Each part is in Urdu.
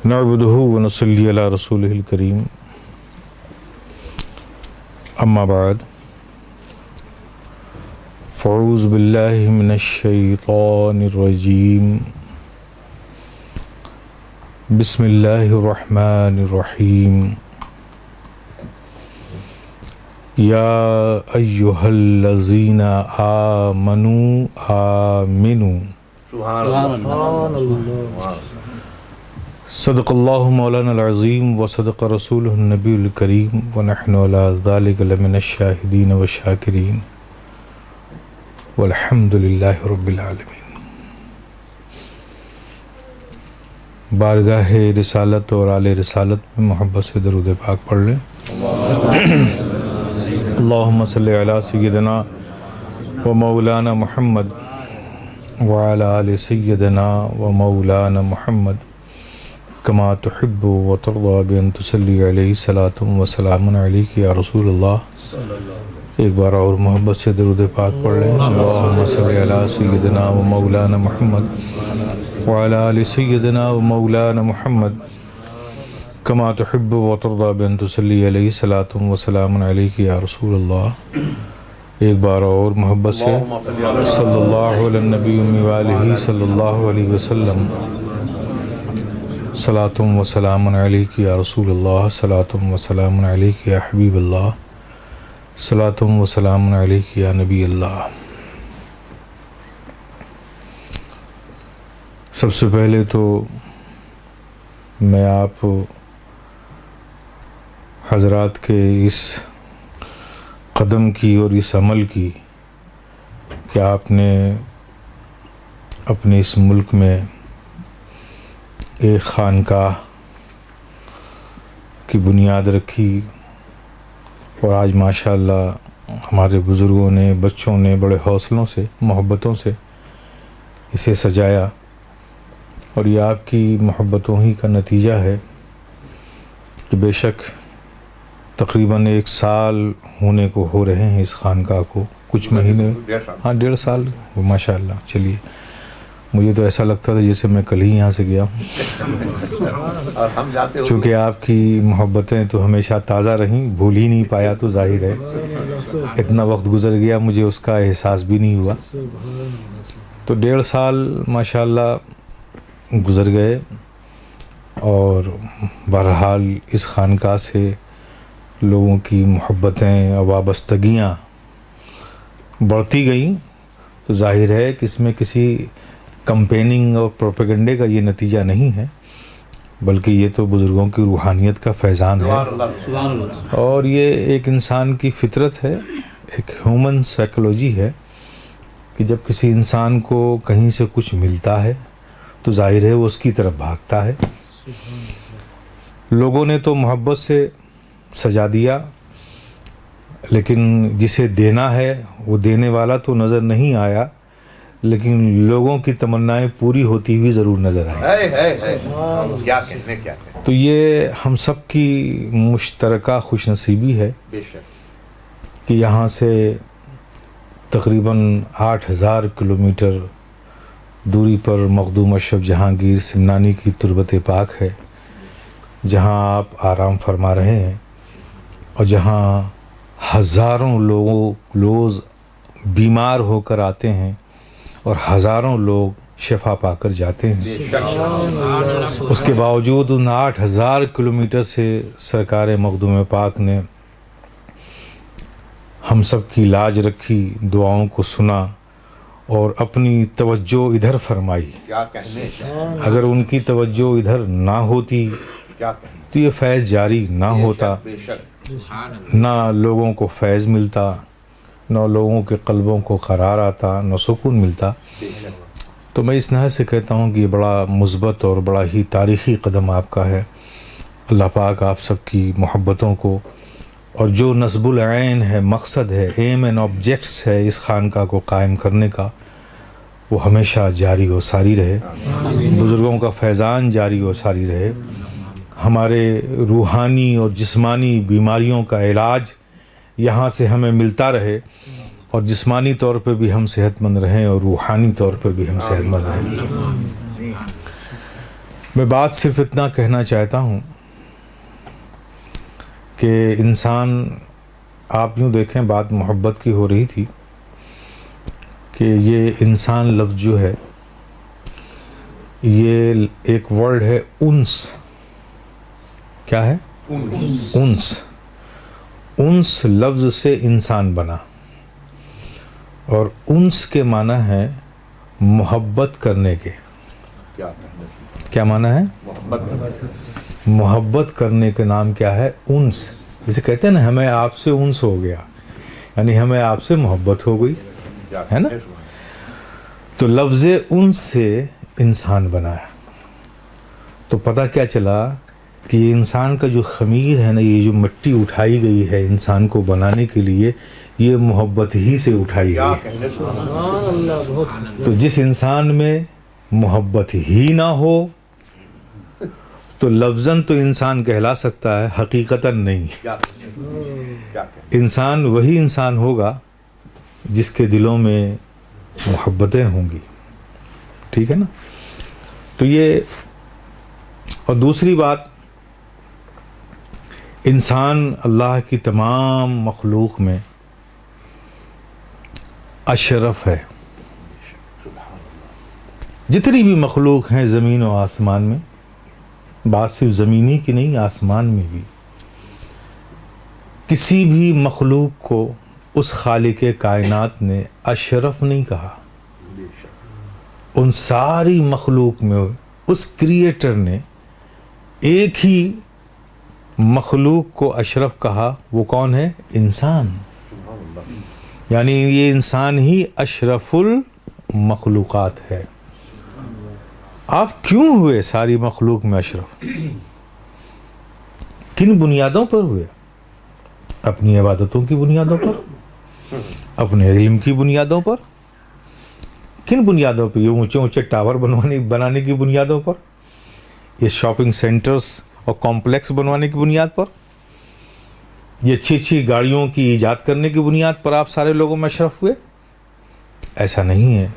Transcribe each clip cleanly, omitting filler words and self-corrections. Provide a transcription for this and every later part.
نعبده ونصلي على رسوله الكريم أما بعد فأعوذ بالله من الشيطان الرجيم بسم الله الرحمن الرحيم يا أيها الذين آمنوا آمنوا سبحان اللہ. صدق اللہ مولانا العظیم وصدق رسولہ النبی الکریم ونحن علی ذلک لمن الشاہدین والشاکرین والحمد للہ رب العالمین. بارگاہ رسالت اور آل رسالت میں محبت سے درود پاک پڑھ لیں. اللہم صلی علی سیدنا و مولانا محمد وعلی آل سیدنا و مولانا محمد کما تحب و ترضى بأن تصلی علیہ صلاۃ و سلام علیک یا رسول اللہ. ایک بار اور محبت سے درود پاک پڑھ لیں. اللہم صلی علی سیدنا و مولانا محمد وعلی آل سیدنا و مولانا محمد کما تحب و ترضى بأن تصلی علیہ صلاۃ و سلام علیک یا رسول اللہ. ایک بار اور محبت سے صلی اللہ علی النبی وآلہ صلی اللہ علیہ وسلم صلاۃ و سلام علیک یا رسول اللہ. صلاۃ و سلام علیک یا حبیب اللہ. صلاۃ و سلام علیک یا نبی اللہ. سب سے پہلے تو میں آپ حضرات کے اس قدم کی اور اس عمل کی کہ آپ نے اپنے اس ملک میں ایک خانقاہ کی بنیاد رکھی اور آج ماشاءاللہ ہمارے بزرگوں نے بچوں نے بڑے حوصلوں سے محبتوں سے اسے سجایا اور یہ آپ کی محبتوں ہی کا نتیجہ ہے کہ بے شک تقریباً 1 سال ہونے کو ہو رہے ہیں اس خانقاہ کو. کچھ مہینے 1.5 سال ماشاءاللہ. چلیے مجھے تو ایسا لگتا تھا جیسے میں کل ہی یہاں سے گیا چونکہ آپ کی محبتیں تو ہمیشہ تازہ رہیں. بھول ہی نہیں پایا تو ظاہر ہے اتنا وقت گزر گیا مجھے اس کا احساس بھی نہیں ہوا. تو 1.5 سال ماشاءاللہ گزر گئے اور بہرحال اس خانقاہ سے لوگوں کی محبتیں اور وابستگیاں بڑھتی گئیں. تو ظاہر ہے کہ اس میں کسی کمپیننگ اور پروپیگنڈے کا یہ نتیجہ نہیں ہے بلکہ یہ تو بزرگوں کی روحانیت کا فیضان ہے اور یہ ایک انسان کی فطرت ہے, ایک ہیومن سائیکولوجی ہے کہ جب کسی انسان کو کہیں سے کچھ ملتا ہے تو ظاہر ہے وہ اس کی طرف بھاگتا ہے. لوگوں نے تو محبت سے سجا دیا لیکن جسے دینا ہے وہ دینے والا تو نظر نہیں آیا لیکن لوگوں کی تمنائیں پوری ہوتی ہوئی ضرور نظر آئیں. تو یہ ہم سب کی مشترکہ خوش نصیبی ہے کہ یہاں سے تقریباً 8000 کلومیٹر دوری پر مخدوم اشرف جہانگیر سمنانی کی تربت پاک ہے جہاں آپ آرام فرما رہے ہیں اور جہاں ہزاروں لوگ بیمار ہو کر آتے ہیں اور ہزاروں لوگ شفا پا کر جاتے ہیں. اس کے باوجود ان 8000 کلومیٹر سے سرکار مخدوم پاک نے ہم سب کی لاج رکھی, دعاؤں کو سنا اور اپنی توجہ ادھر فرمائی. اگر ان کی توجہ ادھر نہ ہوتی تو یہ فیض جاری نہ ہوتا, نہ لوگوں کو فیض ملتا, نہ لوگوں کے قلبوں کو قرار آتا, نہ سکون ملتا. تو میں اس نحوے سے کہتا ہوں کہ یہ بڑا مثبت اور بڑا ہی تاریخی قدم آپ کا ہے. اللہ پاک آپ سب کی محبتوں کو اور جو نصب العین ہے, مقصد ہے, ایم اینڈ آبجیکٹس ہے اس خانقاہ کو قائم کرنے کا, وہ ہمیشہ جاری و ساری رہے. بزرگوں کا فیضان جاری و ساری رہے. ہمارے روحانی اور جسمانی بیماریوں کا علاج یہاں سے ہمیں ملتا رہے اور جسمانی طور پہ بھی ہم صحت مند رہیں اور روحانی طور پر بھی ہم صحت مند رہیں. میں بات صرف اتنا کہنا چاہتا ہوں کہ انسان، آپ یوں دیکھیں، بات محبت کی ہو رہی تھی کہ یہ انسان لفظ جو ہے یہ ایک ورڈ ہے انس. کیا ہے؟ انس. انس لفظ سے انسان بنا، اور انس کے معنی ہے محبت کرنے کے. کیا معنی ہے؟ محبت کرنے کے نام کیا ہے؟ انس. جسے کہتے ہیں نا ہمیں آپ سے انس ہو گیا، یعنی ہمیں آپ سے محبت ہو گئی ہے نا. تو لفظ انس سے انسان بنا ہے. تو پتہ کیا چلا کہ یہ انسان کا جو خمیر ہے نا، یہ جو مٹی اٹھائی گئی ہے انسان کو بنانے کے لیے، یہ محبت ہی سے اٹھائی گئی ہے. تو جس انسان میں محبت ہی نہ ہو تو لفظاً تو انسان کہلا سکتا ہے، حقیقتاً نہیں. انسان وہی انسان ہوگا جس کے دلوں میں محبتیں ہوں گی. ٹھیک ہے نا. تو یہ، اور دوسری بات، انسان اللہ کی تمام مخلوق میں اشرف ہے. جتنی بھی مخلوق ہیں زمین و آسمان میں، بات صرف زمینی کی نہیں، آسمان میں بھی، کسی بھی مخلوق کو اس خالق کائنات نے اشرف نہیں کہا. ان ساری مخلوق میں اس کریٹر نے ایک ہی مخلوق کو اشرف کہا. وہ کون ہے؟ انسان. یعنی یہ انسان ہی اشرف المخلوقات ہے. آپ کیوں ہوئے ساری مخلوق میں اشرف؟ کن بنیادوں پر ہوئے؟ اپنی عبادتوں کی بنیادوں پر، اپنے علم کی بنیادوں پر. کن بنیادوں پہ؟ یہ اونچے اونچے ٹاور بنانے کی بنیادوں پر، یہ شاپنگ سینٹرز اور کمپلیکس بنوانے کی بنیاد پر، یہ اچھی اچھی گاڑیوں کی ایجاد کرنے کی بنیاد پر آپ سارے لوگوں میں اشرف ہوئے؟ ایسا نہیں ہے.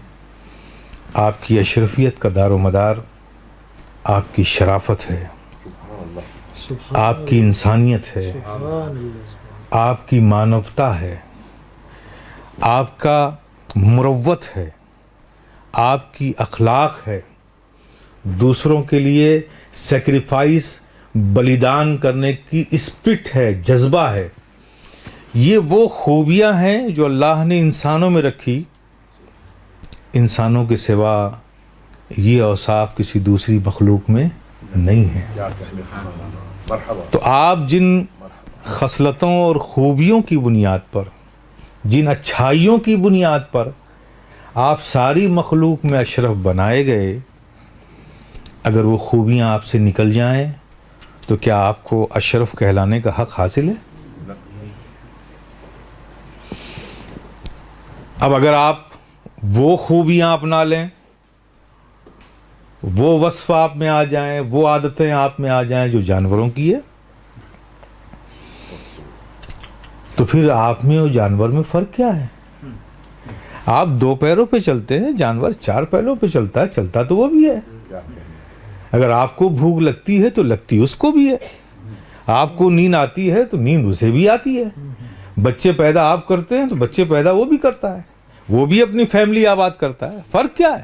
آپ کی اشرفیت کا دار و مدار آپ کی شرافت ہے، آپ کی انسانیت ہے، آپ کی مانوتا ہے، آپ کا مروت ہے، آپ کی اخلاق ہے، دوسروں کے لیے سیکریفائس، بلیدان کرنے کی اسپرٹ ہے، جذبہ ہے. یہ وہ خوبیاں ہیں جو اللہ نے انسانوں میں رکھی. انسانوں کے سوا یہ اوصاف کسی دوسری مخلوق میں نہیں ہے. تو آپ جن خصلتوں اور خوبیوں کی بنیاد پر، جن اچھائیوں کی بنیاد پر آپ ساری مخلوق میں اشرف بنائے گئے، اگر وہ خوبیاں آپ سے نکل جائیں تو کیا آپ کو اشرف کہلانے کا حق حاصل ہے؟ اب اگر آپ وہ خوبیاں اپنا لیں، وہ وصف آپ میں آ جائیں، وہ عادتیں آپ میں آ جائیں جو جانوروں کی ہے، تو پھر آپ میں اور جانور میں فرق کیا ہے؟ آپ 2 پیروں پہ چلتے ہیں، جانور 4 پیروں پہ چلتا ہے، چلتا تو وہ بھی ہے. اگر آپ کو بھوک لگتی ہے تو لگتی اس کو بھی ہے. آپ کو نیند آتی ہے تو نیند اسے بھی آتی ہے. بچے پیدا آپ کرتے ہیں تو بچے پیدا وہ بھی کرتا ہے، وہ بھی اپنی فیملی آباد کرتا ہے. فرق کیا ہے؟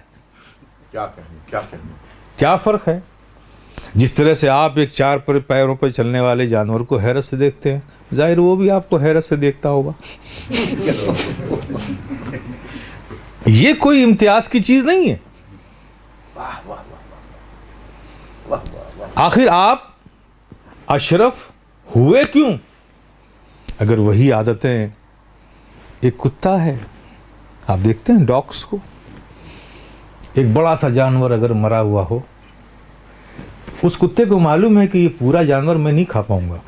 کیا فرق ہے؟ جس طرح سے آپ ایک 4 پیروں پر چلنے والے جانور کو حیرت سے دیکھتے ہیں، ظاہر وہ بھی آپ کو حیرت سے دیکھتا ہوگا. یہ کوئی امتیاز کی چیز نہیں ہے. آخر آپ اشرف ہوئے کیوں؟ اگر وہی عادتیں، ایک کتا ہے، آپ دیکھتے ہیں ڈاگس کو، ایک بڑا سا جانور اگر مرا ہوا ہو، اس کتے کو معلوم ہے کہ یہ پورا جانور میں نہیں کھا پاؤں گا،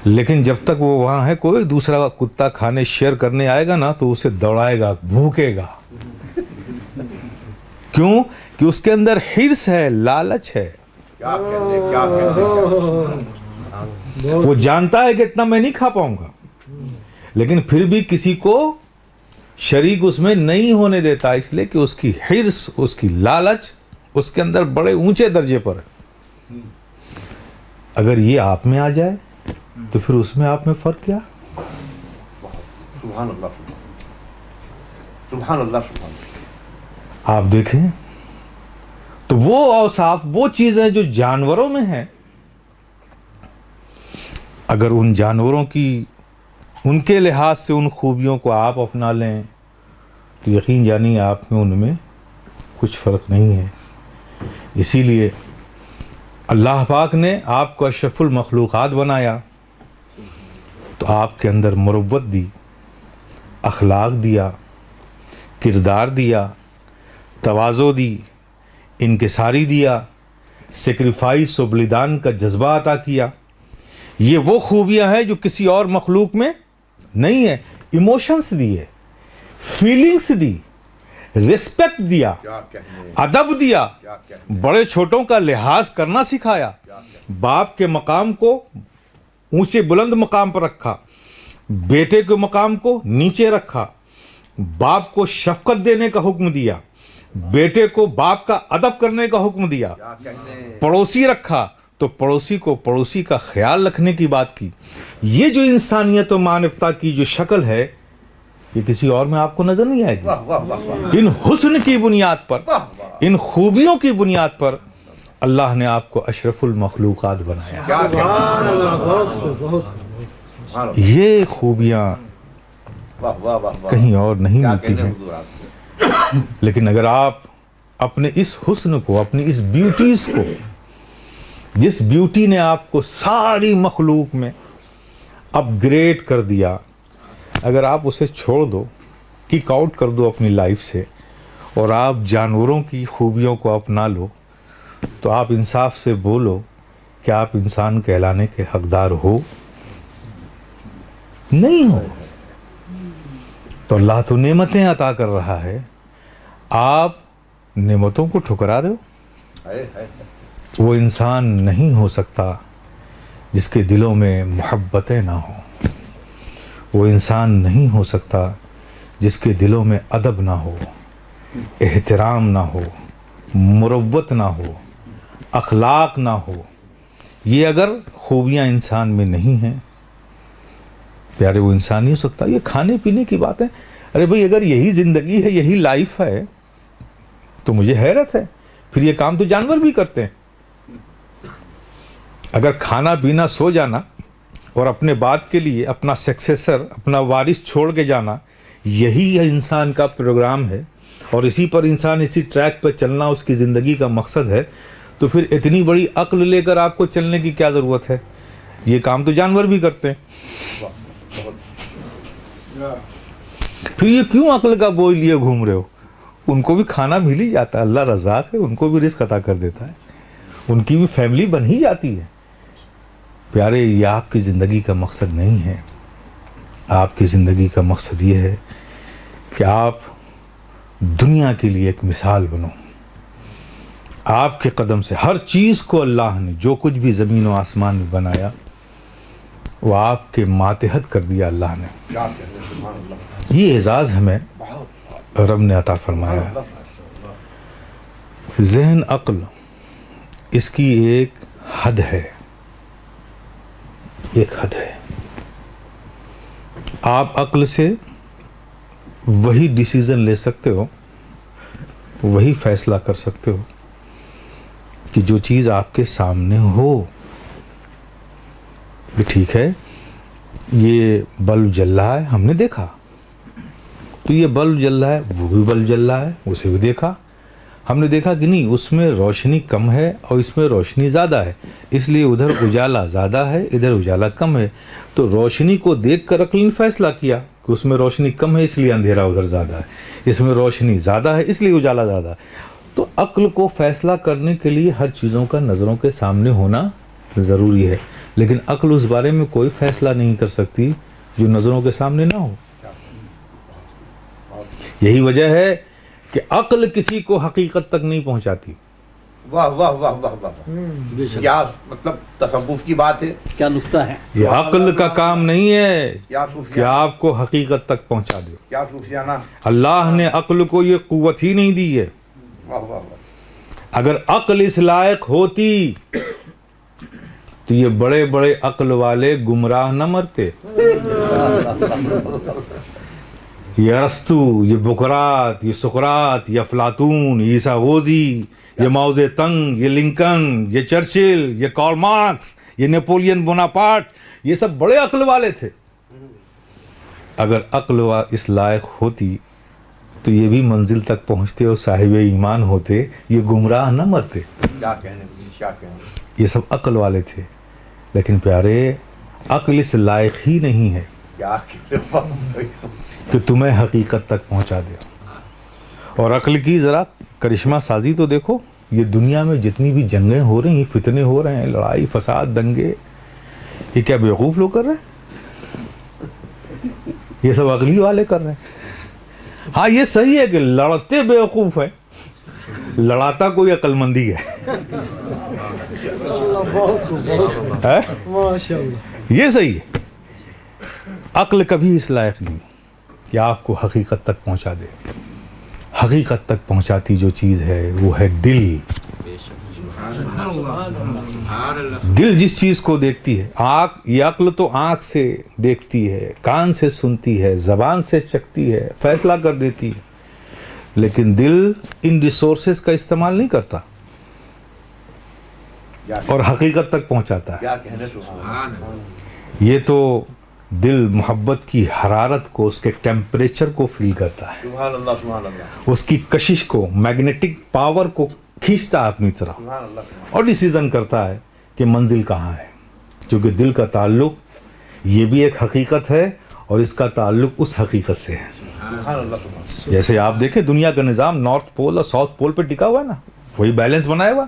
لیکن جب تک وہ وہاں ہے کوئی دوسرا کتا کھانے شیئر کرنے آئے گا نا تو اسے دوڑائے گا، بھوکے گا. کیوں؟ کہ اس کے اندر حرص ہے، لالچ ہے. وہ جانتا ہے کہ اتنا میں نہیں کھا پاؤں گا، لیکن پھر بھی کسی کو شریک اس میں نہیں ہونے دیتا، اس لیے کہ اس کی حرص، اس کی لالچ اس کے اندر بڑے اونچے درجے پر ہے. اگر یہ آپ میں آ جائے تو پھر اس میں آپ میں فرق کیا؟ سبحان اللہ سبحان اللہ سبحان اللہ. آپ دیکھیں تو وہ اوصاف، وہ چیزیں جو جانوروں میں ہیں، اگر ان جانوروں کی، ان کے لحاظ سے ان خوبیوں کو آپ اپنا لیں تو یقین جانیے آپ میں ان میں کچھ فرق نہیں ہے. اسی لیے اللہ پاک نے آپ کو اشرف المخلوقات بنایا تو آپ کے اندر مروت دی، اخلاق دیا، کردار دیا، تواضع دی، انکساری دیا، سیکریفائس و بلیدان کا جذبہ عطا کیا. یہ وہ خوبیاں ہیں جو کسی اور مخلوق میں نہیں ہے. ایموشنز دیے، فیلنگز دی، رسپیکٹ دیا، کیا کہنے ادب دیا، کیا کہنے بڑے چھوٹوں کا لحاظ کرنا سکھایا، باپ کے مقام کو اونچے بلند مقام پر رکھا، بیٹے کے مقام کو نیچے رکھا، باپ کو شفقت دینے کا حکم دیا، بیٹے کو باپ کا ادب کرنے کا حکم دیا، کیا کہنے پڑوسی رکھا تو پڑوسی کو پڑوسی کا خیال رکھنے کی بات کی. یہ جو انسانیت و مانوتا کی جو شکل ہے یہ کسی اور میں آپ کو نظر نہیں آئے گی. واہ واہ واہ واہ ان حسن کی بنیاد پر، واہ واہ. ان خوبیوں کی بنیاد پر اللہ نے آپ کو اشرف المخلوقات بنایا. کیا کہنے سبحان اللہ. بہت خوب، بہت خوب. سبحان اللہ. یہ خوبیاں واہ واہ واہ واہ. کہیں اور نہیں کیا ملتی کہنے ہیں. حضور آپ سے. لیکن اگر آپ اپنے اس حسن کو، اپنی اس بیوٹیز کو، جس بیوٹی نے آپ کو ساری مخلوق میں اپ گریڈ کر دیا، اگر آپ اسے چھوڑ دو، کک آؤٹ کر دو اپنی لائف سے، اور آپ جانوروں کی خوبیوں کو اپنا لو، تو آپ انصاف سے بولو کہ آپ انسان کہلانے کے حقدار ہو؟ نہیں ہو. تو اللہ تو نعمتیں عطا کر رہا ہے، آپ نعمتوں کو ٹھکرا رہے ہو. ہائے ہائے. وہ انسان نہیں ہو سکتا جس کے دلوں میں محبتیں نہ ہوں. وہ انسان نہیں ہو سکتا جس کے دلوں میں ادب نہ ہو، احترام نہ ہو، مروت نہ ہو، اخلاق نہ ہو. یہ اگر خوبیاں انسان میں نہیں ہیں پیارے، وہ انسان نہیں ہو سکتا. یہ کھانے پینے کی بات ہے. ارے بھائی اگر یہی زندگی ہے، یہی لائف ہے تو مجھے حیرت ہے، پھر یہ کام تو جانور بھی کرتے ہیں. اگر کھانا پینا، سو جانا اور اپنے بعد کے لیے اپنا سکسیسر، اپنا وارث چھوڑ کے جانا، یہی انسان کا پروگرام ہے اور اسی پر انسان، اسی ٹریک پہ چلنا اس کی زندگی کا مقصد ہے، تو پھر اتنی بڑی عقل لے کر آپ کو چلنے کی کیا ضرورت ہے؟ یہ کام تو جانور بھی کرتے ہیں. پھر یہ کیوں عقل کا بوجھ لیے گھوم رہے ہو؟ ان کو بھی کھانا مل ہی جاتا ہے، اللہ رزاق ہے، ان کو بھی رزق عطا کر دیتا ہے، ان کی بھی فیملی بن ہی جاتی ہے. پیارے، یہ آپ کی زندگی کا مقصد نہیں ہے. آپ کی زندگی کا مقصد یہ ہے کہ آپ دنیا کے لیے ایک مثال بنو. آپ کے قدم سے ہر چیز کو اللہ نے، جو کچھ بھی زمین و آسمان میں بنایا، وہ آپ کے ماتحت کر دیا اللہ نے. کیا کہنے. سبحان اللہ. یہ اعزاز ہمیں بہت رب نے عطا فرمایا ہے. ذہن، عقل، اس کی ایک حد ہے، ایک حد ہے. آپ عقل سے وہی ڈیسیزن لے سکتے ہو، وہی فیصلہ کر سکتے ہو کہ جو چیز آپ کے سامنے ہو. یہ ٹھیک ہے، یہ بلب جل رہا ہے، ہم نے دیکھا، تو یہ بلب جل رہا ہے، وہ بھی بلب جل رہا ہے، اسے بھی دیکھا. ہم نے دیکھا کہ نہیں، اس میں روشنی کم ہے اور اس میں روشنی زیادہ ہے، اس لیے ادھر اجالا زیادہ ہے، ادھر اجالا کم ہے. تو روشنی کو دیکھ کر عقل نے فیصلہ کیا کہ اس میں روشنی کم ہے، اس لیے اندھیرا ادھر زیادہ ہے، اس میں روشنی زیادہ ہے، اس لیے اجالا زیادہ ہے. تو عقل کو فیصلہ کرنے کے لیے ہر چیزوں کا نظروں کے سامنے ہونا ضروری ہے، لیکن عقل اس بارے میں کوئی فیصلہ نہیں کر سکتی جو نظروں کے سامنے نہ ہو. یہی وجہ ہے کہ عقل کسی کو حقیقت تک نہیں پہنچاتی. واہ واہ واہ واہ واہ. بے شک. کیا مطلب تصوف کی بات ہے. کیا نقطہ ہے. یہ عقل کا کام نہیں ہے کیا کہ صوفیانہ. آپ کو حقیقت تک پہنچا دے. کیا صوفیانہ. اللہ نے عقل کو یہ قوت ہی نہیں دی ہے. واہ واہ واہ. اگر عقل اس لائق ہوتی تو یہ بڑے بڑے عقل والے گمراہ نہ مرتے. یہ ارسطو، یہ بقراط، یہ سقراط، یہ افلاطون، یہ عیسیٰ غوزی، یہ ماؤ زے تنگ، یہ لنکن، یہ چرچل، یہ کارل مارکس، یہ نیپولین بوناپارٹ، یہ سب بڑے عقل والے تھے. اگر عقل اس لائق ہوتی تو یہ بھی منزل تک پہنچتے اور صاحب ایمان ہوتے، یہ گمراہ نہ مرتے. کیا کہنے کیا کہنے. یہ سب عقل والے تھے. لیکن پیارے، عقل اس لائق ہی نہیں ہے کیا کہنے. کہ تمہیں حقیقت تک پہنچا دے. اور عقل کی ذرا کرشمہ سازی تو دیکھو. یہ دنیا میں جتنی بھی جنگیں ہو رہی ہیں، فتنے ہو رہے ہیں، لڑائی فساد دنگے، یہ کیا بیوقوف لوگ کر رہے ہیں؟ یہ سب عقلی والے کر رہے ہیں. ہاں یہ صحیح ہے کہ لڑتے بیوقوف ہیں، لڑاتا کوئی عقل مندی ہے. اللہ بہت خوب بہت خوب ہے؟ ماشاء اللہ. یہ صحیح ہے. عقل کبھی اس لائق نہیں کہ آپ کو حقیقت تک پہنچا دے. حقیقت تک پہنچاتی جو چیز ہے وہ ہے دل. دل جس چیز کو دیکھتی ہے. یہ عقل تو آنکھ سے دیکھتی ہے، کان سے سنتی ہے، زبان سے چکھتی ہے، فیصلہ کر دیتی ہے. لیکن دل ان ریسورسز کا استعمال نہیں کرتا اور حقیقت تک پہنچاتا ہے. کیا کہنے. سبحان یہ تو دل محبت کی حرارت کو، اس کے ٹیمپریچر کو فیل کرتا ہے، اللہ سبحان اللہ. اس کی کشش کو، میگنیٹک پاور کو کھینچتا ہے اپنی طرف سبحان اللہ. اور ڈیسیزن کرتا ہے کہ منزل کہاں ہے. چونکہ دل کا تعلق یہ بھی ایک حقیقت ہے اور اس کا تعلق اس حقیقت سے ہے. سبحان اللہ. سبحان. جیسے آپ دیکھیں دنیا کا نظام نارتھ پول اور ساؤتھ پول پہ ٹکا ہوا ہے نا، وہی بیلنس بنایا ہوا.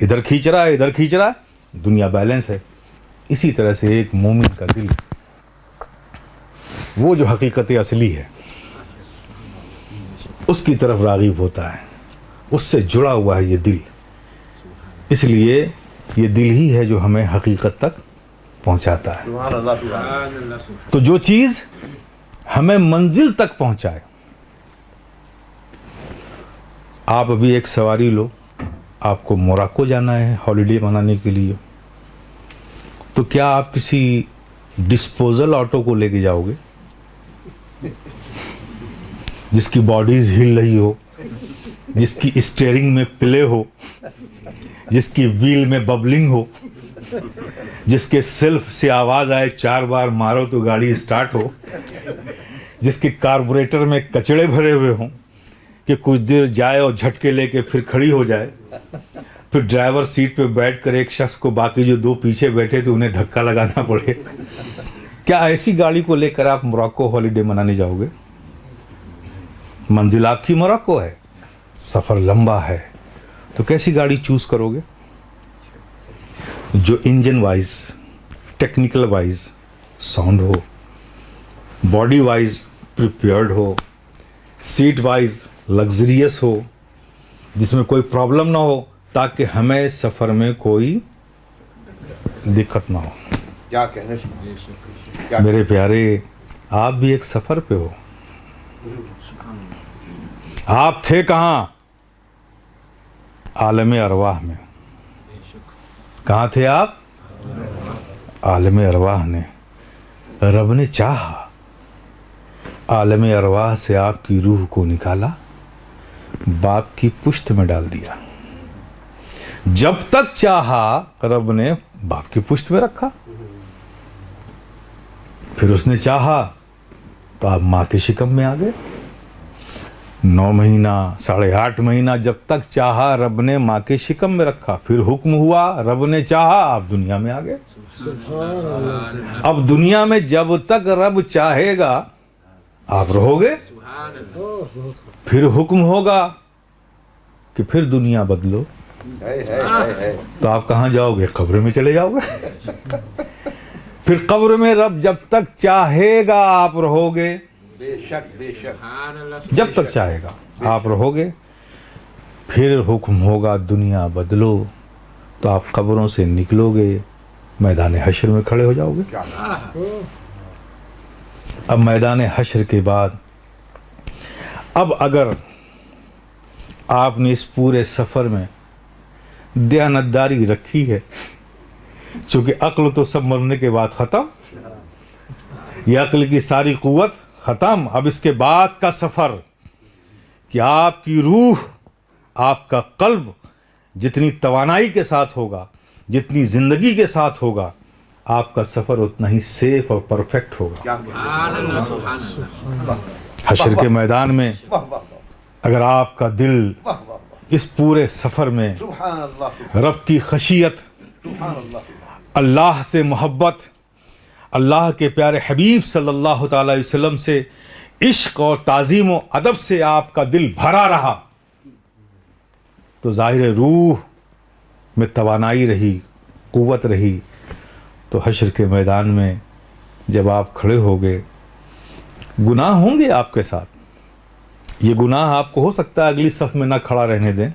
ادھر کھینچ رہا ہے، ادھر کھینچ رہا ہے، دنیا بیلنس ہے. اسی طرح سے ایک مومن کا دل، وہ جو حقیقت اصلی ہے، اس کی طرف راغب ہوتا ہے، اس سے جڑا ہوا ہے یہ دل. اس لیے یہ دل ہی ہے جو ہمیں حقیقت تک پہنچاتا ہے. سبحان اللہ. سبحان اللہ. تو جو چیز ہمیں منزل تک پہنچائے. آپ ابھی ایک سواری لو، آپ کو موراکو جانا ہے ہالیڈے منانے کے لیے، تو کیا آپ کسی ڈسپوزل آٹو کو لے کے جاؤ گے جس کی باڈیز ہل رہی ہو، جس کی اسٹیئرنگ میں پلے ہو، جس کی ویل میں ببلنگ ہو، جس کے سیلف سے آواز آئے 4 بار مارو تو گاڑی اسٹارٹ ہو، جس کے کاربوریٹر میں کچڑے بھرے ہوئے ہوں کہ کچھ دیر جائے اور جھٹکے لے کے پھر کھڑی ہو جائے، پھر ڈرائیور سیٹ پہ بیٹھ کر ایک شخص کو باقی جو 2 پیچھے بیٹھے تو انہیں دھکا لگانا پڑے؟ کیا ایسی گاڑی کو لے کر آپ موراکو ہالیڈے منانے جاؤ گے؟ منزل آپ کی موراکو ہے، سفر لمبا ہے، تو کیسی گاڑی چوز کرو گے؟ جو engine wise, technical wise sound ہو، باڈی وائز پریپیئرڈ ہو، سیٹ وائز لگزریس ہو، جس میں کوئی پرابلم نہ ہو تاکہ ہمیں سفر میں کوئی دقت نہ ہو. کیا کہنے. میرے پیارے، آپ بھی ایک سفر پہ ہو. آپ تھے کہاں؟ عالم ارواح میں. کہاں تھے آپ؟ عالم ارواح نے. رب نے چاہا، عالم ارواح سے آپ کی روح کو نکالا، باپ کی پشت میں ڈال دیا. جب تک چاہا رب نے باپ کی پشت میں رکھا، پھر اس نے چاہا تو آپ ماں کے شکم میں آ گئے. 9 مہینہ 8.5 مہینہ جب تک چاہا رب نے ماں کے شکم میں رکھا، پھر حکم ہوا، رب نے چاہا، آپ دنیا میں آ گئے. اب دنیا میں جب تک رب چاہے گا آپ رہو گے. پھر حکم ہوگا کہ پھر دنیا بدلو، تو آپ کہاں جاؤ گے؟ قبر میں چلے جاؤ گے. پھر قبر میں رب جب تک چاہے گا آپ رہو گے. بے شک بے شک. جب تک چاہے گا آپ رہو گے. پھر حکم ہوگا دنیا بدلو، تو آپ قبروں سے نکلو گے، میدان حشر میں کھڑے ہو جاؤ گے. اب میدان حشر کے بعد اب آپ نے اس پورے سفر میں دیانتداری رکھی ہے، چونکہ عقل تو سب مرنے کے بعد ختم، یہ عقل کی ساری قوت ختم، اب اس کے بعد کا سفر کہ آپ کی روح، آپ کا قلب جتنی توانائی کے ساتھ ہوگا، جتنی زندگی کے ساتھ ہوگا، آپ کا سفر اتنا ہی سیف اور پرفیکٹ ہوگا۔ حشر کے میدان میں اگر آپ کا دل اس پورے سفر میں سبحان اللہ، رب کی خشیت، سبحان اللہ، اللہ سے محبت، اللہ کے پیارے حبیب صلی اللہ تعالی علیہ وسلم سے عشق اور تعظیم و ادب سے آپ کا دل بھرا رہا، تو ظاہر روح میں توانائی رہی، قوت رہی، تو حشر کے میدان میں جب آپ کھڑے ہو گئے، گناہ ہوں گے آپ کے ساتھ، یہ گناہ آپ کو ہو سکتا ہے اگلی صف میں نہ کھڑا رہنے دیں،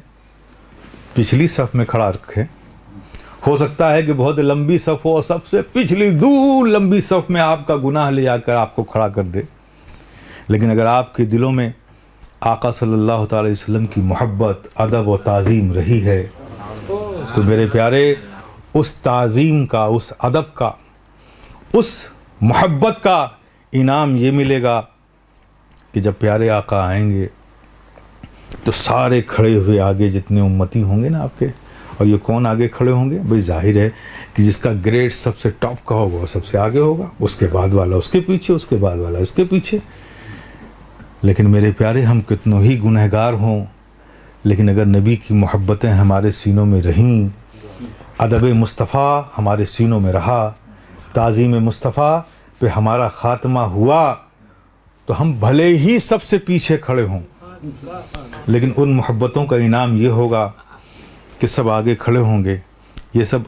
پچھلی صف میں کھڑا رکھیں، ہو سکتا ہے کہ بہت لمبی صف ہو اور سب سے پچھلی دور لمبی صف میں آپ کا گناہ لے جا کر آپ کو کھڑا کر دے، لیکن اگر آپ کے دلوں میں آقا صلی اللہ تعالی وسلم کی محبت، ادب و تعظیم رہی ہے، تو میرے پیارے اس تعظیم کا، اس ادب کا، اس محبت کا انعام یہ ملے گا کہ جب پیارے آقا آئیں گے تو سارے کھڑے ہوئے آگے جتنے امتی ہوں گے نا آپ کے، اور یہ کون آگے کھڑے ہوں گے؟ بھئی ظاہر ہے کہ جس کا گریڈ سب سے ٹاپ کا ہوگا وہ سب سے آگے ہوگا، اس کے بعد والا اس کے پیچھے، اس کے بعد والا اس کے پیچھے۔ لیکن میرے پیارے، ہم کتنوں ہی گنہگار ہوں، لیکن اگر نبی کی محبتیں ہمارے سینوں میں رہیں، ادب مصطفیٰ ہمارے سینوں میں رہا، تعظیم مصطفیٰ پہ ہمارا خاتمہ ہوا، تو ہم بھلے ہی سب سے پیچھے کھڑے ہوں، لیکن ان محبتوں کا انعام یہ ہوگا کہ سب آگے کھڑے ہوں گے، یہ سب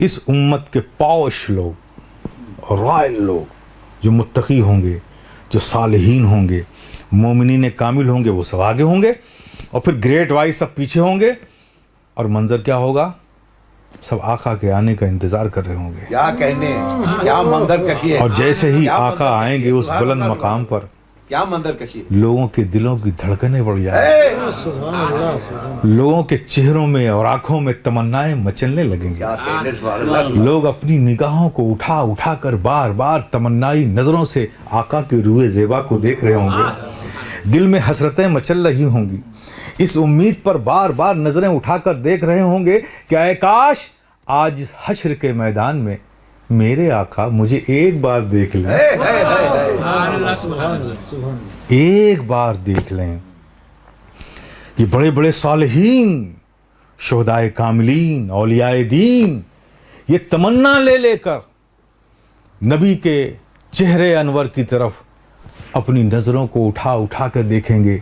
اس امت کے پاش لوگ اور رائل لوگ جو متقی ہوں گے، جو صالحین ہوں گے، مومنین کامل ہوں گے، وہ سب آگے ہوں گے، اور پھر گریٹ وائز سب پیچھے ہوں گے، اور منظر کیا ہوگا؟ سب آقا کے آنے کا انتظار کر رہے ہوں گے، کیا کہنے، کیا منظر کشی ہے، اور جیسے ہی کیا آقا منظر آئیں کشی گے ہے، اس سبحان بلند اللہ، مقام پر، کیا منظر کشی ہے، لوگوں کے دلوں کی دھڑکنیں بڑھ جائیں، سبحان اللہ، سبحان لوگوں کے چہروں میں اور آنکھوں میں تمنائیں مچلنے لگیں گے، کیا کہنے، سبحان اللہ، لوگ اپنی نگاہوں کو اٹھا اٹھا کر بار بار تمنائی نظروں سے آقا کے روئے زیبا کو دیکھ رہے ہوں گے، دل میں حسرتیں مچل رہی ہوں گی، اس امید پر بار بار نظریں اٹھا کر دیکھ رہے ہوں گے کہ اے کاش آج اس حشر کے میدان میں میرے آقا مجھے ایک بار دیکھ لیں، اللہ، سبحان اللہ۔ ایک بار دیکھ لیں۔ یہ بڑے بڑے صالحین، شہدائے کاملین، اولیاء دین، یہ تمنا لے لے کر نبی کے چہرے انور کی طرف اپنی نظروں کو اٹھا اٹھا کر دیکھیں گے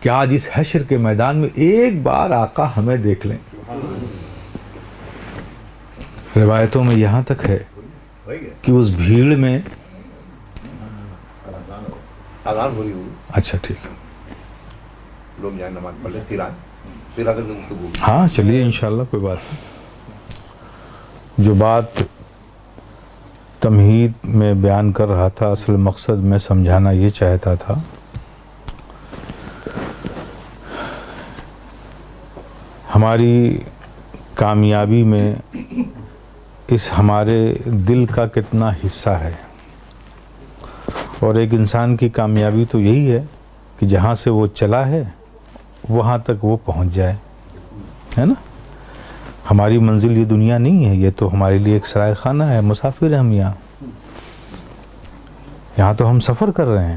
کہ آج اس حشر کے میدان میں ایک بار آقا ہمیں دیکھ لیں۔ روایتوں میں یہاں تک ہے کہ اس بھیڑ میں، اذان ہو رہی ہوگی، اچھا ٹھیک ہے، لوگ جائیں نماز پڑھ لیں، پھر آئیں، پھر اگر گفتگو ہوگی۔ ہاں چلیے انشاءاللہ، کوئی بات نہیں۔ جو بات تمہید میں بیان کر رہا تھا، اصل مقصد میں سمجھانا یہ چاہتا تھا ہماری کامیابی میں اس ہمارے دل کا کتنا حصہ ہے، اور ایک انسان کی کامیابی تو یہی ہے کہ جہاں سے وہ چلا ہے وہاں تک وہ پہنچ جائے، ہے نا۔ ہماری منزل یہ دنیا نہیں ہے، یہ تو ہمارے لیے ایک سرائے خانہ ہے، مسافر ہیں ہم یہاں تو ہم سفر کر رہے ہیں۔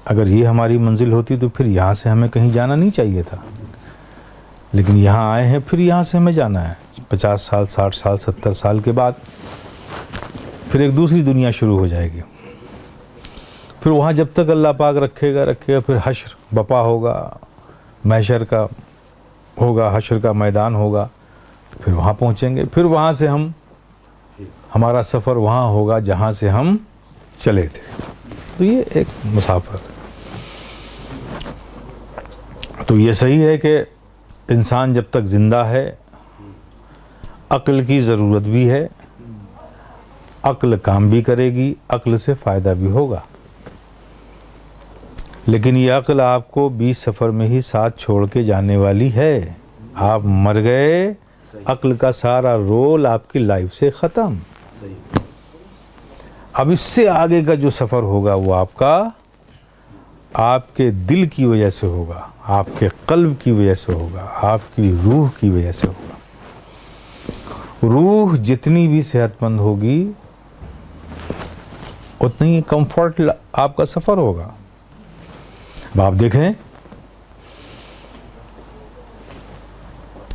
اگر یہ ہماری منزل ہوتی تو پھر یہاں سے ہمیں کہیں جانا نہیں چاہیے تھا، لیکن یہاں آئے ہیں، پھر یہاں سے ہمیں جانا ہے 50 سال، 60 سال، 70 سال کے بعد پھر ایک دوسری دنیا شروع ہو جائے گی، پھر وہاں جب تک اللہ پاک رکھے گا، پھر حشر بپا ہوگا، محشر کا ہوگا، حشر کا میدان ہوگا، پھر وہاں پہنچیں گے، پھر وہاں سے ہمارا سفر وہاں ہوگا جہاں سے ہم چلے تھے۔ تو یہ ایک مسافر، تو یہ صحیح ہے کہ انسان جب تک زندہ ہے عقل کی ضرورت بھی ہے، عقل کام بھی کرے گی، عقل سے فائدہ بھی ہوگا، لیکن یہ عقل آپ کو 20 سفر میں ہی ساتھ چھوڑ کے جانے والی ہے. آپ مر گئے, عقل کا سارا رول آپ کی لائف سے ختم. اب اس سے آگے کا جو سفر ہوگا وہ آپ کے دل کی وجہ سے ہوگا, آپ کے قلب کی وجہ سے ہوگا, آپ کی روح کی وجہ سے ہوگا. روح جتنی بھی صحت مند ہوگی اتنا ہی کمفرٹ آپ کا سفر ہوگا. اب آپ دیکھیں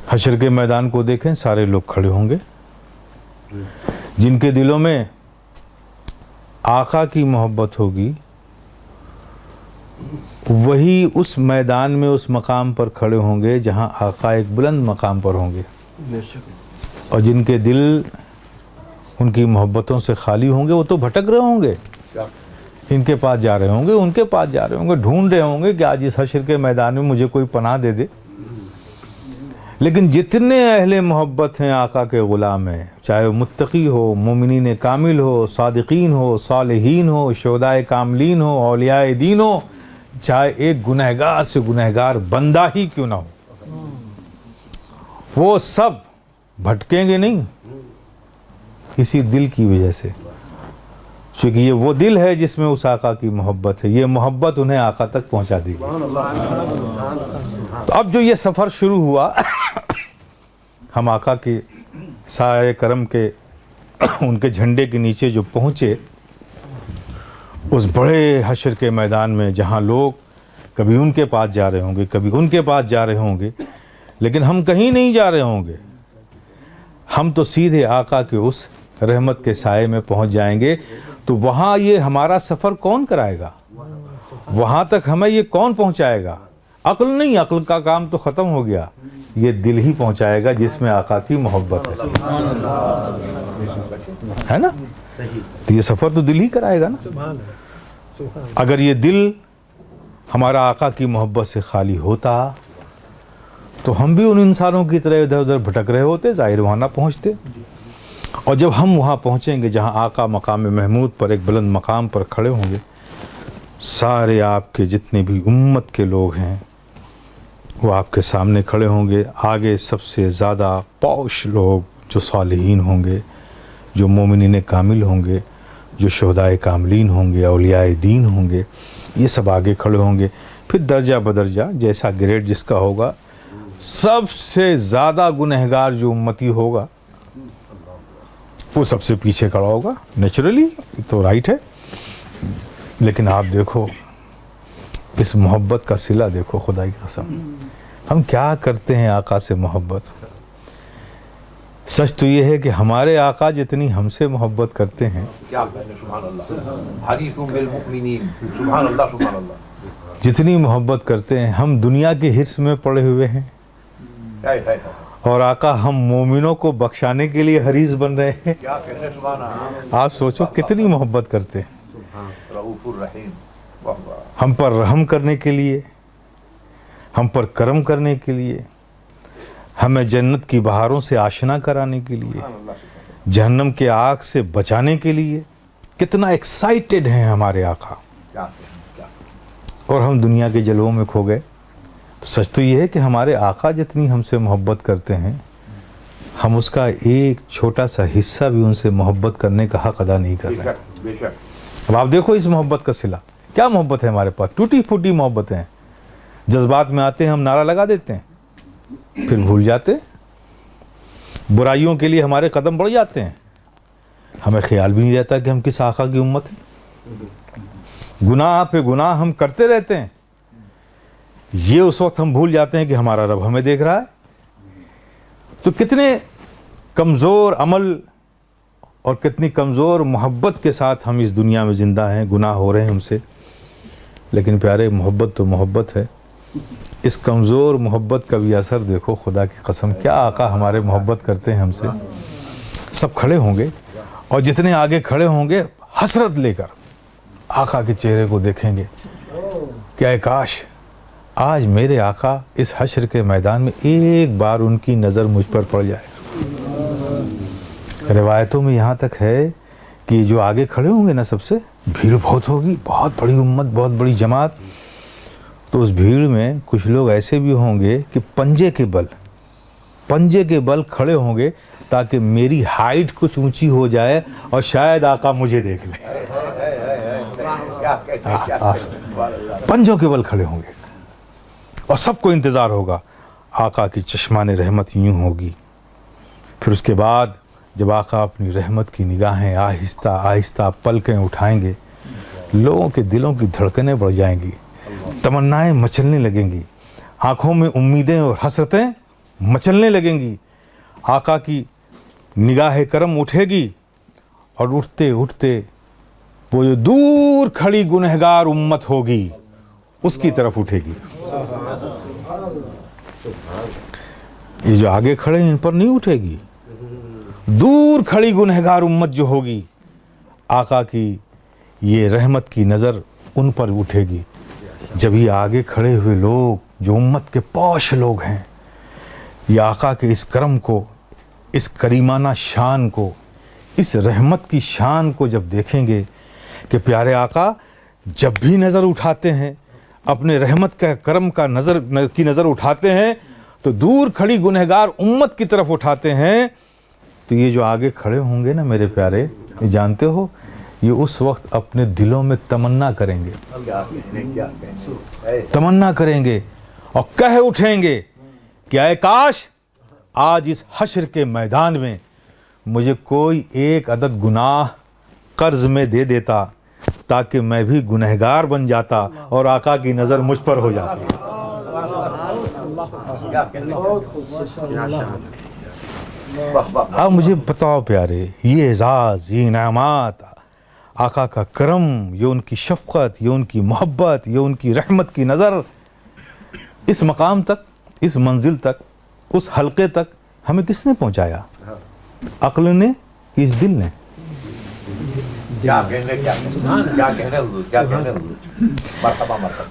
حشر کے میدان کو دیکھیں, سارے لوگ کھڑے ہوں گے جن کے دلوں میں آقا کی محبت ہوگی, وہی اس میدان میں اس مقام پر کھڑے ہوں گے جہاں آقا ایک بلند مقام پر ہوں گے. اور جن کے دل ان کی محبتوں سے خالی ہوں گے وہ تو بھٹک رہے ہوں گے, ان کے پاس جا رہے ہوں گے, ان کے پاس جا رہے ہوں گے, ڈھونڈ رہے ہوں گے کہ آج اس حشر کے میدان میں مجھے کوئی پناہ دے دے. لیکن جتنے اہل محبت ہیں آقا کے غلام ہیں, چاہے وہ متقی ہو, مومنین کامل ہو, صادقین ہو, صالحین ہو, شہداء کاملین ہو, اولیاء دین ہو, چاہے ایک گنہگار سے گنہگار بندہ ہی کیوں نہ ہو, وہ سب بھٹکیں گے نہیں اسی دل کی وجہ سے, کیونکہ یہ وہ دل ہے جس میں اس آقا کی محبت ہے. یہ محبت انہیں آقا تک پہنچا دی گئی. تو اب جو یہ سفر شروع ہوا, ہم آقا کے سایہ کرم کے ان کے جھنڈے کے نیچے جو پہنچے اس بڑے حشر کے میدان میں, جہاں لوگ کبھی ان کے پاس جا رہے ہوں گے, کبھی ان کے پاس جا رہے ہوں گے, لیکن ہم کہیں نہیں جا رہے ہوں گے. ہم تو سیدھے آقا کے اس رحمت کے سائے میں پہنچ جائیں گے. تو وہاں یہ ہمارا سفر کون کرائے گا, وہاں تک ہمیں یہ کون پہنچائے گا؟ عقل نہیں, عقل کا کام تو ختم ہو گیا, یہ دل ہی پہنچائے گا جس میں آقا کی محبت ہے نا. تو یہ سفر تو دل ہی کرائے گا نا. اگر یہ دل ہمارا آقا کی محبت سے خالی ہوتا تو ہم بھی ان انسانوں کی طرح ادھر ادھر بھٹک رہے ہوتے, ظاہر وہاں نہ پہنچتے. اور جب ہم وہاں پہنچیں گے جہاں آقا مقام محمود پر ایک بلند مقام پر کھڑے ہوں گے, سارے آپ کے جتنے بھی امت کے لوگ ہیں وہ آپ کے سامنے کھڑے ہوں گے. آگے سب سے زیادہ پوش لوگ جو صالحین ہوں گے, جو مومنین کامل ہوں گے, جو شہداء کاملین ہوں گے, اولیاء دین ہوں گے, یہ سب آگے کھڑے ہوں گے. پھر درجہ بدرجہ جیسا گریڈ جس کا ہوگا, سب سے زیادہ گنہگار جو امتی ہوگا وہ سب سے پیچھے کھڑا ہوگا. نیچرلی تو رائٹ ہے. لیکن آپ دیکھو اس محبت کا صلہ دیکھو, خدا کی قسم ہم کیا کرتے ہیں آقا سے محبت. سچ تو یہ ہے کہ ہمارے آقا جتنی ہم سے محبت کرتے ہیں, کیا کہنے, سبحان اللہ, حریص بالمؤمنین, سبحان اللہ سبحان اللہ, جتنی محبت کرتے ہیں, ہم دنیا کے حرص میں پڑے ہوئے ہیں, اور آقا ہم مومنوں کو بخشانے کے لیے حریص بن رہے ہیں. کیا کہنے, سبحان اللہ. آپ سوچو کتنی محبت کرتے ہیں. رؤوف الرحیم, واہ واہ. ہم پر رحم کرنے کے لیے, ہم پر کرم کرنے کے لیے, ہمیں جنت کی بہاروں سے آشنا کرانے کے لیے, جہنم کے آگ سے بچانے کے لیے. کتنا ایکسائٹڈ ہیں ہمارے آقا, اور ہم دنیا کے جلووں میں کھو گئے. تو سچ تو یہ ہے کہ ہمارے آقا جتنی ہم سے محبت کرتے ہیں, ہم اس کا ایک چھوٹا سا حصہ بھی ان سے محبت کرنے کا حق ادا نہیں کر رہے. اب آپ دیکھو اس محبت کا صلہ, کیا محبت ہے ہمارے پاس, ٹوٹی پھوٹی محبتیں ہیں. جذبات میں آتے ہیں ہم نعرہ لگا دیتے ہیں, پھر بھول جاتے. برائیوں کے لیے ہمارے قدم بڑھ جاتے ہیں, ہمیں خیال بھی نہیں رہتا کہ ہم کس آقا کی امت ہیں. گناہ پہ گناہ ہم کرتے رہتے ہیں. یہ اس وقت ہم بھول جاتے ہیں کہ ہمارا رب ہمیں دیکھ رہا ہے. تو کتنے کمزور عمل اور کتنی کمزور محبت کے ساتھ ہم اس دنیا میں زندہ ہیں, گناہ ہو رہے ہیں ہم سے. لیکن پیارے, محبت تو محبت ہے. اس کمزور محبت کا بھی اثر دیکھو, خدا کی قسم کیا آقا ہمارے محبت کرتے ہیں ہم سے. سب کھڑے ہوں گے, اور جتنے آگے کھڑے ہوں گے حسرت لے کر آقا کے چہرے کو دیکھیں گے کہ اے کاش آج میرے آقا اس حشر کے میدان میں ایک بار ان کی نظر مجھ پر پڑ جائے. روایتوں میں یہاں تک ہے کہ جو آگے کھڑے ہوں گے نا, سب سے بھیڑ بہت ہوگی, بہت بڑی امت, بہت بڑی جماعت. تو اس بھیڑ میں کچھ لوگ ایسے بھی ہوں گے کہ پنجے کے بل کھڑے ہوں گے تاکہ میری ہائٹ کچھ اونچی ہو جائے اور شاید آقا مجھے دیکھ لے. پنجوں کے بل کھڑے ہوں گے اور سب کو انتظار ہوگا. آقا کی چشمان رحمت یوں ہوگی. پھر اس کے بعد جب آقا اپنی رحمت کی نگاہیں آہستہ آہستہ پلکیں اٹھائیں گے، لوگوں کے دلوں کی دھڑکنیں بڑھ جائیں گی، تمنائیں مچلنے لگیں گی، آنکھوں میں امیدیں اور حسرتیں مچلنے لگیں گی. آقا کی نگاہ کرم اٹھے گی اور اٹھتے اٹھتے وہ جو دور کھڑی گنہگار امت ہوگی اس کی طرف اٹھے گی. یہ جو آگے کھڑے ہیں ان پر نہیں اٹھے گی. دور کھڑی گنہگار امت جو ہوگی، آقا کی یہ رحمت کی نظر ان پر اٹھے گی. جب یہ آگے کھڑے ہوئے لوگ جو امت کے پوش لوگ ہیں، یہ آقا کے اس کرم کو، اس کریمانہ شان کو، اس رحمت کی شان کو جب دیکھیں گے کہ پیارے آقا جب بھی نظر اٹھاتے ہیں، اپنے رحمت کا کرم کا نظر اٹھاتے ہیں تو دور کھڑی گنہگار امت کی طرف اٹھاتے ہیں. تو یہ جو آگے کھڑے ہوں گے نا میرے پیارے، یہ جانتے ہو یہ اس وقت اپنے دلوں میں تمنا کریں گے، تمنا کریں گے اور کہہ اٹھیں گے کہ اے کاش آج اس حشر کے میدان میں مجھے کوئی ایک عدد گناہ قرض میں دے دیتا تاکہ میں بھی گنہگار بن جاتا اور آقا کی نظر مجھ پر ہو جاتی. اب مجھے بتاؤ پیارے، یہ اعزاز، یہ انعامات، آقا کا کرم، یہ ان کی شفقت، یہ ان کی محبت، یہ ان کی رحمت کی نظر، اس مقام تک، اس منزل تک، اس حلقے تک ہمیں کس نے پہنچایا؟ عقل نے کہ اس دل نے؟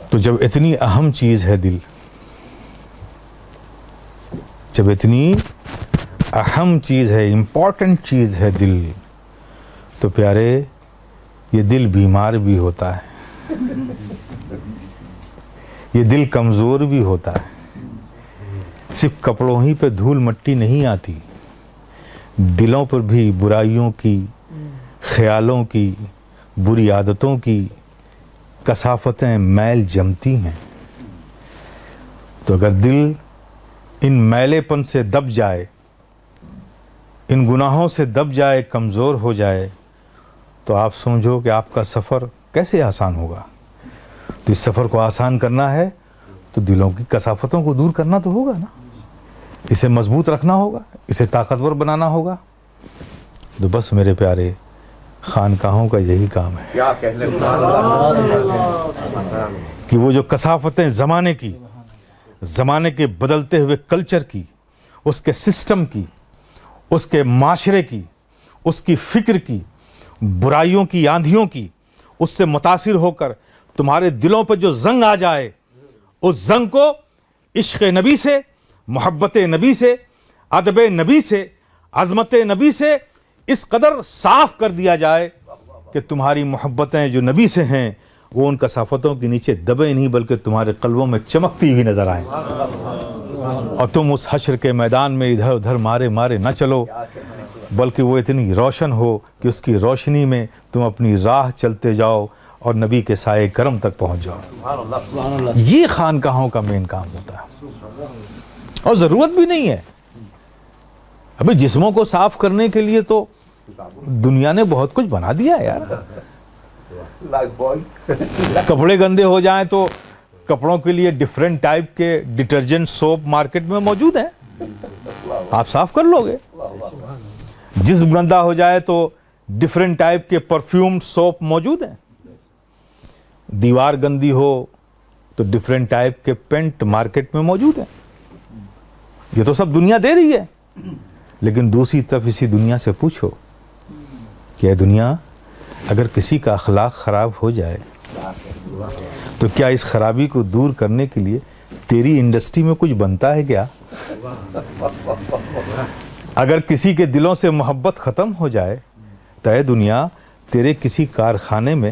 تو جب اتنی اہم چیز ہے دل، جب اتنی اہم چیز ہے، امپورٹنٹ چیز ہے دل، تو پیارے یہ دل بیمار بھی ہوتا ہے، یہ دل کمزور بھی ہوتا ہے. صرف کپڑوں ہی پہ دھول مٹی نہیں آتی، دلوں پر بھی برائیوں کی، خیالوں کی، بری عادتوں کی کثافتیں میل جمتی ہیں. تو اگر دل ان میلے پن سے دب جائے، ان گناہوں سے دب جائے، کمزور ہو جائے، تو آپ سمجھو کہ آپ کا سفر کیسے آسان ہوگا. تو اس سفر کو آسان کرنا ہے تو دلوں کی کثافتوں کو دور کرنا تو ہوگا نا، اسے مضبوط رکھنا ہوگا، اسے طاقتور بنانا ہوگا. تو بس میرے پیارے، خانقاہوں کا یہی کام ہے کہ وہ جو کثافتیں زمانے کے بدلتے ہوئے کلچر کی، اس کے سسٹم کی، اس کے معاشرے کی، اس کی فکر کی، برائیوں کی آندھیوں کی، اس سے متاثر ہو کر تمہارے دلوں پہ جو زنگ آ جائے، اس زنگ کو عشق نبی سے، محبت نبی سے، ادب نبی سے، عظمت نبی سے اس قدر صاف کر دیا جائے کہ تمہاری محبتیں جو نبی سے ہیں وہ ان کثافتوں کے نیچے دبے نہیں بلکہ تمہارے قلبوں میں چمکتی ہوئی نظر آئیں، اور تم اس حشر کے میدان میں ادھر ادھر مارے نہ چلو، بلکہ وہ اتنی روشن ہو کہ اس کی روشنی میں تم اپنی راہ چلتے جاؤ اور نبی کے سائے کرم تک پہنچ جاؤ. یہ خانقاہوں کا مین کام ہوتا ہے، اور ضرورت بھی نہیں ہے. ابھی جسموں کو صاف کرنے کے لیے تو دنیا نے بہت کچھ بنا دیا ہے یار. کپڑے گندے ہو جائیں تو کپڑوں کے لیے ڈیفرنٹ ٹائپ کے ڈٹرجنٹ سوپ مارکیٹ میں موجود ہیں، آپ صاف کر لو گے. جسم گندا ہو جائے تو ڈیفرنٹ ٹائپ کے پرفیوم سوپ موجود ہیں. دیوار گندی ہو تو ڈیفرنٹ ٹائپ کے پینٹ مارکیٹ میں موجود ہیں. یہ تو سب دنیا دے رہی ہے. لیکن دوسری طرف اسی دنیا سے پوچھو کہ اے دنیا، اگر کسی کا اخلاق خراب ہو جائے تو کیا اس خرابی کو دور کرنے کے لیے تیری انڈسٹری میں کچھ بنتا ہے کیا؟ اگر کسی کے دلوں سے محبت ختم ہو جائے تو اے دنیا، تیرے کسی کارخانے میں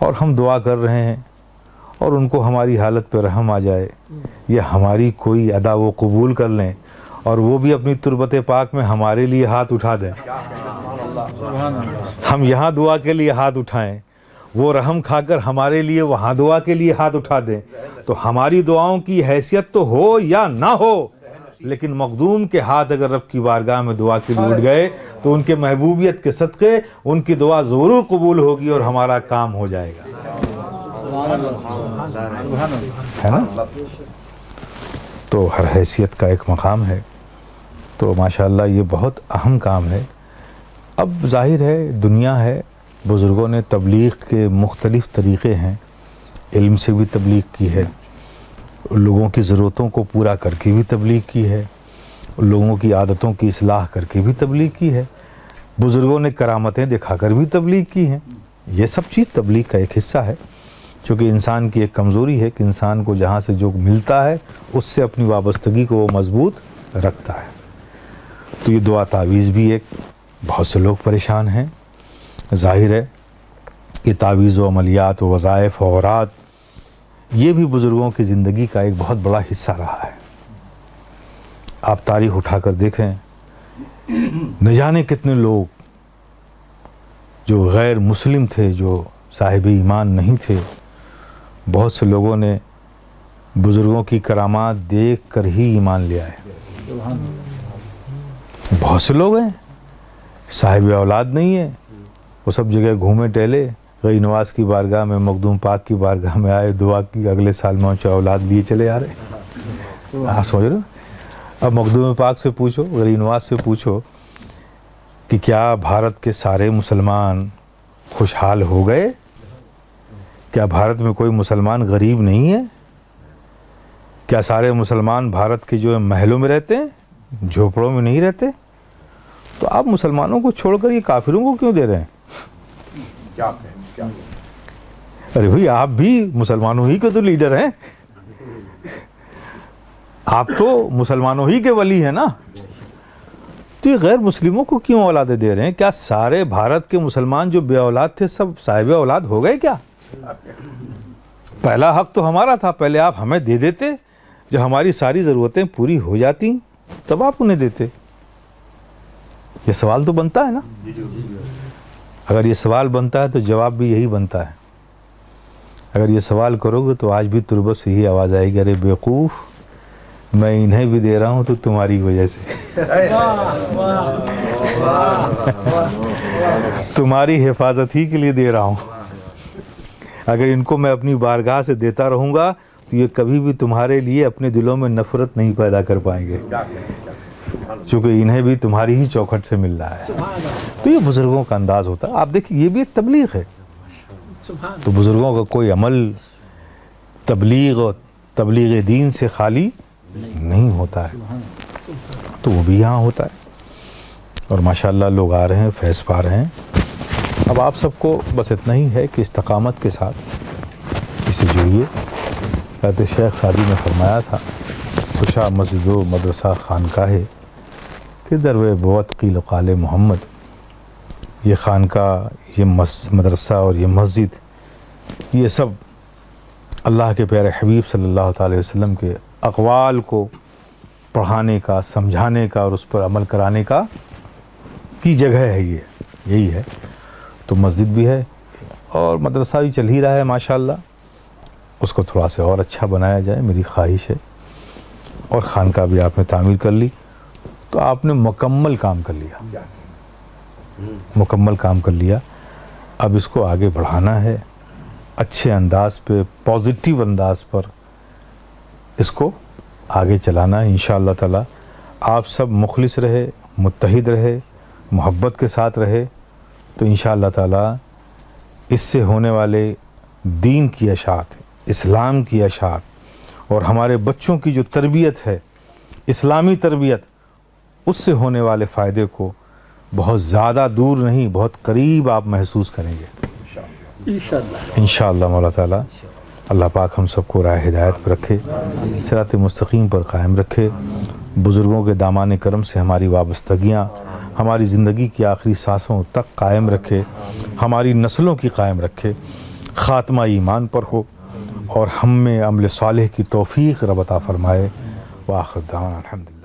اور ہم دعا کر رہے ہیں اور ان کو ہماری حالت پہ رحم آ جائے یا ہماری کوئی ادا وہ قبول کر لیں اور وہ بھی اپنی تربت پاک میں ہمارے لیے ہاتھ اٹھا دیں. ہم یہاں دعا کے لیے ہاتھ اٹھائیں, وہ رحم کھا کر ہمارے لیے وہاں دعا کے لیے ہاتھ اٹھا دیں, تو ہماری دعاؤں کی حیثیت تو ہو یا نہ ہو, لیکن مخدوم کے ہاتھ اگر رب کی بارگاہ میں دعا کے لیے اٹھ گئے تو ان کے محبوبیت کے صدقے ان کی دعا ضرور قبول ہوگی اور ہمارا کام ہو جائے گا, ہے نا. تو ہر حیثیت کا ایک مقام ہے. تو ماشاءاللہ یہ بہت اہم کام ہے. اب ظاہر ہے دنیا ہے, بزرگوں نے تبلیغ کے مختلف طریقے ہیں, علم سے بھی تبلیغ کی ہے, لوگوں کی ضرورتوں کو پورا کر کے بھی تبلیغ کی ہے, لوگوں کی عادتوں کی اصلاح کر کے بھی تبلیغ کی ہے, بزرگوں نے کرامتیں دکھا کر بھی تبلیغ کی ہیں. یہ سب چیز تبلیغ کا ایک حصہ ہے, چونکہ انسان کی ایک کمزوری ہے کہ انسان کو جہاں سے جو ملتا ہے اس سے اپنی وابستگی کو وہ مضبوط رکھتا ہے. تو یہ دعا تعویذ بھی ایک, بہت سے لوگ پریشان ہیں. ظاہر ہے یہ تعویذ و عملیات و وظائف و اوراد یہ بھی بزرگوں کی زندگی کا ایک بہت بڑا حصہ رہا ہے. آپ تاریخ اٹھا کر دیکھیں, نہ جانے کتنے لوگ جو غیر مسلم تھے, جو صاحب ایمان نہیں تھے, بہت سے لوگوں نے بزرگوں کی کرامات دیکھ کر ہی ایمان لے آئے. بہت سے لوگ ہیں صاحب اولاد نہیں ہیں, وہ سب جگہ گھومے ٹہلے, غی نواز کی بارگاہ میں, مخدوم پاک کی بارگاہ میں آئے, دعا کی, اگلے سال پہنچے, اولاد لیے چلے آ رہے. آپ سمجھ رہے ہو؟ اب مخدوم پاک سے پوچھو, غی نواز سے پوچھو کہ کیا بھارت کے سارے مسلمان خوشحال ہو گئے؟ کیا بھارت میں کوئی مسلمان غریب نہیں ہے؟ کیا سارے مسلمان بھارت کے جو محلوں میں رہتے ہیں, جھوپڑوں میں نہیں رہتے؟ تو آپ مسلمانوں کو چھوڑ کر یہ کافروں کو کیوں دے رہے ہیں؟ ارے بھائی آپ بھی مسلمانوں ہی کے تو لیڈر ہیں, آپ تو مسلمانوں ہی کے ولی ہیں نا, تو یہ غیر مسلموں کو کیوں اولادیں دے رہے ہیں؟ کیا سارے بھارت کے مسلمان جو بے اولاد تھے سب صاحب اولاد ہو گئے کیا؟ پہلا حق تو ہمارا تھا, پہلے آپ ہمیں دے دیتے, جب ہماری ساری ضرورتیں پوری ہو جاتی تب آپ انہیں دیتے. یہ سوال تو بنتا ہے نا. اگر یہ سوال بنتا ہے تو جواب بھی یہی بنتا ہے. اگر یہ سوال کرو گے تو آج بھی تربت سے ہی آواز آئے گی, ارے بیوقوف, میں انہیں بھی دے رہا ہوں تو تمہاری وجہ سے, تمہاری حفاظت ہی کے لیے دے رہا ہوں. اگر ان کو میں اپنی بارگاہ سے دیتا رہوں گا تو یہ کبھی بھی تمہارے لیے اپنے دلوں میں نفرت نہیں پیدا کر پائیں گے, چونکہ انہیں بھی تمہاری ہی چوکھٹ سے مل رہا ہے. تو یہ بزرگوں کا انداز ہوتا ہے. آپ دیکھیں یہ بھی ایک تبلیغ ہے. تو بزرگوں کا کوئی عمل تبلیغ اور تبلیغ دین سے خالی نہیں ہوتا ہے, تو وہ بھی یہاں ہوتا ہے. اور ماشاءاللہ لوگ آ رہے ہیں, فیض پا رہے ہیں. اب آپ سب کو بس اتنا ہی ہے کہ استقامت کے ساتھ اسے جڑیے. حضرت شیخ سعدی نے فرمایا تھا, خوشا مسجد و مدرسہ خانقاہ کہ درو بوت قیل و قال محمد. یہ خانقاہ, یہ مدرسہ اور یہ مسجد, یہ سب اللہ کے پیارے حبیب صلی اللہ تعالی وسلم کے اقوال کو پڑھانے کا, سمجھانے کا اور اس پر عمل کرانے کا کی جگہ ہے. یہ یہی ہے. تو مسجد بھی ہے اور مدرسہ بھی چل ہی رہا ہے ماشاءاللہ. اس کو تھوڑا سا اور اچھا بنایا جائے, میری خواہش ہے. اور خانقاہ بھی آپ نے تعمیر کر لی تو آپ نے مکمل کام کر لیا, مکمل کام کر لیا. اب اس کو آگے بڑھانا ہے, اچھے انداز پہ, پازیٹیو انداز پر اس کو آگے چلانا ہے انشاءاللہ تعالی. آپ سب مخلص رہے, متحد رہے, محبت کے ساتھ رہے تو انشاءاللہ تعالی اس سے ہونے والے دین کی اشاعت, اسلام کی اشاعت اور ہمارے بچوں کی جو تربیت ہے, اسلامی تربیت, اس سے ہونے والے فائدے کو بہت زیادہ دور نہیں, بہت قریب آپ محسوس کریں گے انشاءاللہ مولا تعالیٰ. اللہ پاک ہم سب کو راہ ہدایت پر رکھے, صراط مستقیم پر قائم رکھے. بزرگوں کے دامان کرم سے ہماری وابستگیاں ہماری زندگی کی آخری سانسوں تک قائم رکھے, ہماری نسلوں کی قائم رکھے. خاتمہ ایمان پر ہو اور ہم میں عمل صالح کی توفیق رب عطا فرمائے۔ وآخر دعوانا الحمدللہ۔